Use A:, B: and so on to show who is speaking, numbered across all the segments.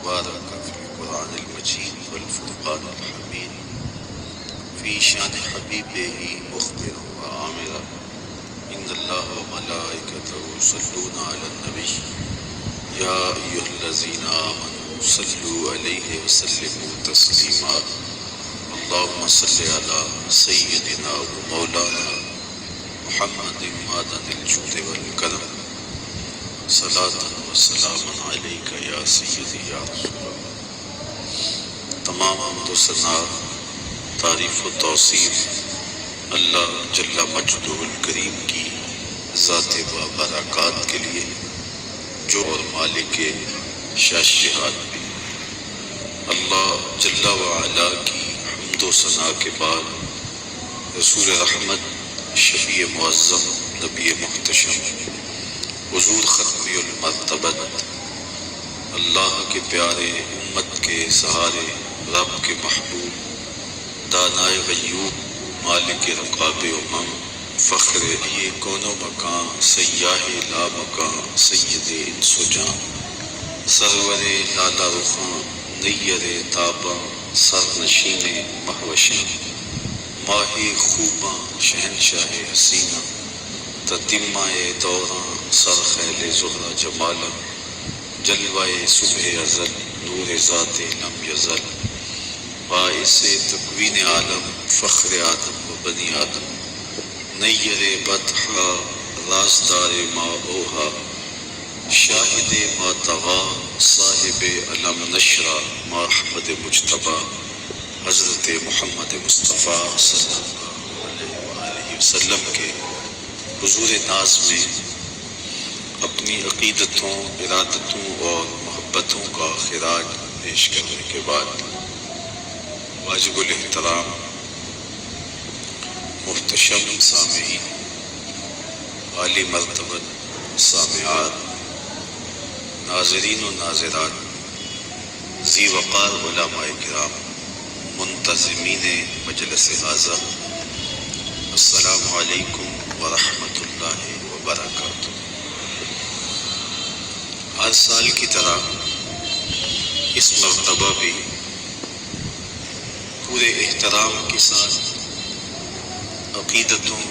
A: بارك في القرآن المجيد والفرقان الحميد في شان حبيبه مخبرا وآمرا إن الله وملائكته يصلون على النبي يا أيها الذين آمنوا صلوا عليه وسلموا تسليما اللهم صل على سيدنا ومولانا محمد معدن الجود والكرم صلاة وسلام عليك يا سيدي يا رسول اللہ۔ تمام حمد و ثنا، تعریف و توصیف اللہ جل مجدہ الکریم کی ذات و برکات کے لیے جو اور مالک شاشہات بھی۔ اللہ جل وعلا کی حمد و ثنا کے بعد رسول رحمت، شفیع معظم، نبی محتشم، حضور ختمی المرتبت، اللہ کے پیارے، امت کے سہارے، رب کے محبوب، دانائے غیوب، مالک رقاب امم، فخر یہ کون و مکان، سیاہ لا مکان، سید انس و جان، سرور لالا رخاں، نیر تاباں، سرنشین مہوشاں، ماہ خوباں، شہنشاہ حسینہ، تتمہ دوراں، سرخیل زہرہ جمالا، جلوہ صبح ازل، نور ذات لم یزل، باعث تکوین عالم، فخر آدم و بنی آدم، نیر بطحا، رازدار ما اوہا، شاہد ما طغا، صاحب علم نشرہ، ما احمد مجتبیٰ، حضرت محمد مصطفیٰ صلی اللہ علیہ وآلہ وسلم کے حضور ناز میں اپنی عقیدتوں، ارادتوں اور محبتوں کا خراج پیش کرنے کے بعد واجب الاحترام محتشم سامعین، عالی مرتبت سامعات، ناظرین و ناظرات، ذی وقار علماء کرام، منتظمین مجلس ھذا، السلام علیکم ورحمۃ اللہ وبرکاتہ۔ ہر سال کی طرح اس مرتبہ بھی پورے احترام کے ساتھ عقیدتوں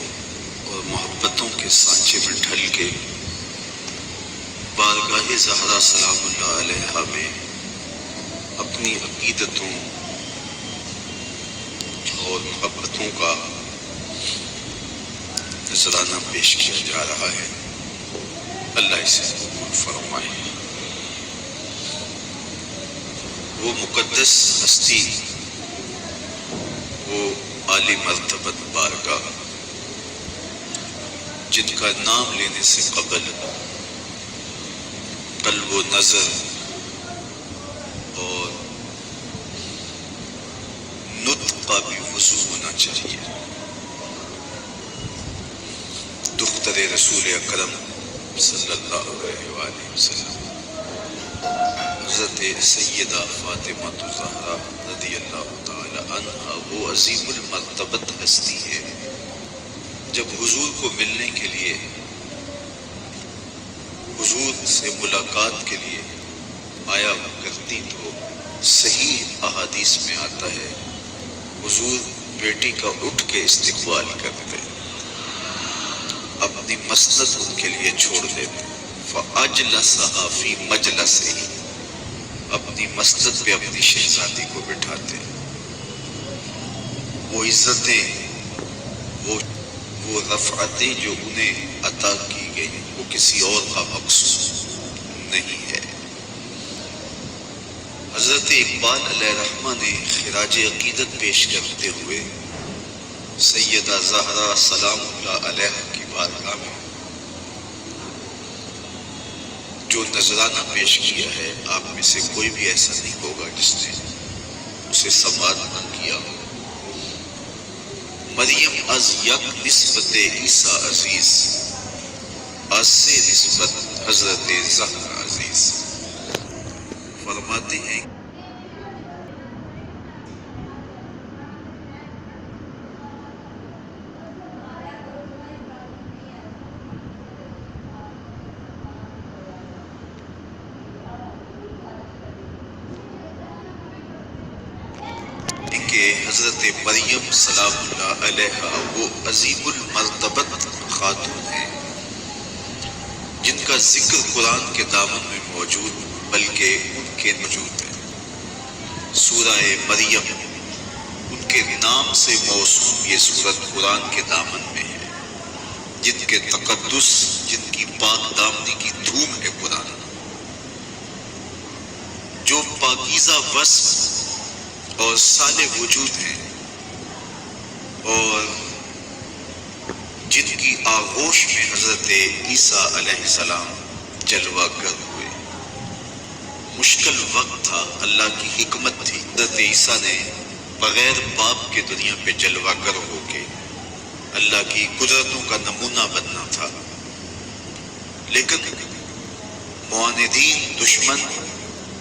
A: اور محبتوں کے سانچے میں ڈھل کے بارگاہ زہرا سلام اللہ علیہا میں اپنی عقیدتوں اور محبتوں کا نذرانہ پیش کیا جا رہا ہے۔ اللہ اسے قبول فرمائے۔ وہ مقدس ہستی، وہ عالی مرتبت بارگاہ جن کا نام لینے سے قبل قلب و نظر اور نطق کا بھی وضو ہونا چاہیے۔ دختر رسول اکرم صلی اللہ علیہ وآلہ وسلم حضرت سیدہ فاطمہ الزہرا رضی اللہ تعالی عنہا وہ عظیم المرتبت ہستی ہے، جب حضور کو ملنے کے لیے، حضور سے ملاقات کے لیے آیا کرتی تو صحیح احادیث میں آتا ہے حضور بیٹی کا اٹھ کے استقبال کرتے، اپنی مسند ان کے لیے چھوڑ دیتے، فَأَجْلَسَهَا فِي مَجْلَسِهِ، اپنی مسند پہ اپنی شہزادی کو بٹھاتے۔ وہ عزتیں، وہ رفعتیں جو انہیں عطا کی گئی وہ کسی اور کا مقصود نہیں ہے۔ حضرت اقبال علیہ رحمہ نے خراج عقیدت پیش کرتے ہوئے سیدہ زہرا سلام اللہ علیہ کی بارگاہ میں جو نذرانہ پیش کیا ہے، آپ میں سے کوئی بھی ایسا نہیں ہوگا جس نے اسے سماعت نہ کیا ہو۔ مریم از یک نسبت عیسیٰ عزیز، از سے نسبت حضرت زہرا عزیز۔ فرماتے ہیں حضرت مریم سلام اللہ علیہا وہ عظیم المرتبت خاتون ہیں جن کا ذکر قرآن کے دامن میں موجود بلکہ ان کے وجود ہے۔ سورہ مریم ان کے نام سے موسوم یہ سورت قرآن کے دامن میں ہے، جن کے تقدس، جن کی پاک دامنی کی دھوم ہے قرآن، جو پاکیزہ وصف اور صالح وجود ہیں اور جن کی آغوش میں حضرت عیسیٰ علیہ السلام جلوہ گر ہوئے۔ مشکل وقت تھا، اللہ کی حکمت تھی، حضرت عیسیٰ نے بغیر باپ کے دنیا پہ جلوہ گر ہو کے اللہ کی قدرتوں کا نمونہ بننا تھا، لیکن معاندین دشمن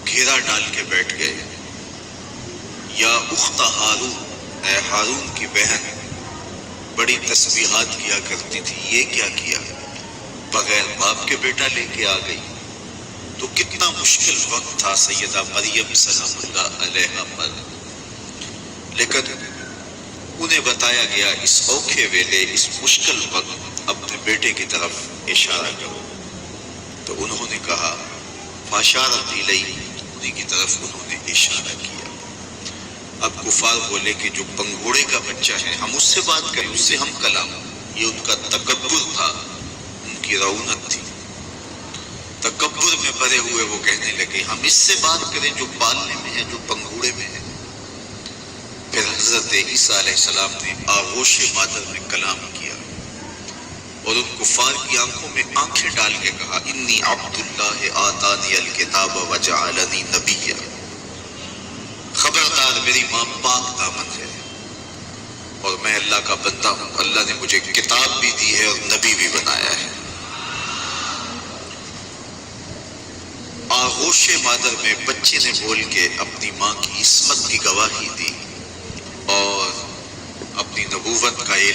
A: گھیرا ڈال کے بیٹھ گئے۔ یا اخت ہارون، اے ہارون کی بہن بڑی تسبیحات کیا کرتی تھی، یہ کیا کیا؟ بغیر باپ کے بیٹا لے کے آ گئی۔ تو کتنا مشکل وقت تھا سیدہ مریم سلام اللہ علیہا پر، لیکن انہیں بتایا گیا اس اوکھے ویلے، اس مشکل وقت اپنے بیٹے کی طرف اشارہ کرو۔ تو انہوں نے کہا فاشارت الیہ، انہیں کی طرف انہوں نے اشارہ کیا۔ اب کفار بولے کہ جو پنگھوڑے کا بچہ ہے ہم اس سے بات کریں، اس سے ہم کلام، یہ ان کا تکبر تھا، ان کی رعونت تھی۔ تکبر میں بھرے ہوئے وہ کہنے لگے ہم اس سے بات کریں جو پالنے میں ہے، جو پنگھوڑے میں ہے۔ پھر حضرت عیسیٰ علیہ السلام نے آغوش مادر میں کلام کیا اور ان کفار کی آنکھوں میں آنکھیں ڈال کے کہا انی عبد اللہ آتانی الکتاب وجعلنی نبیا، خبردار میری ماں پاک دامن ہے اور میں اللہ کا بندہ ہوں، اللہ نے مجھے کتاب بھی دی ہے اور نبی بھی بنایا ہے۔ آغوش مادر میں بچے نے بول کے اپنی ماں کی عصمت کی گواہی دی اور اپنی نبوت کا اعلان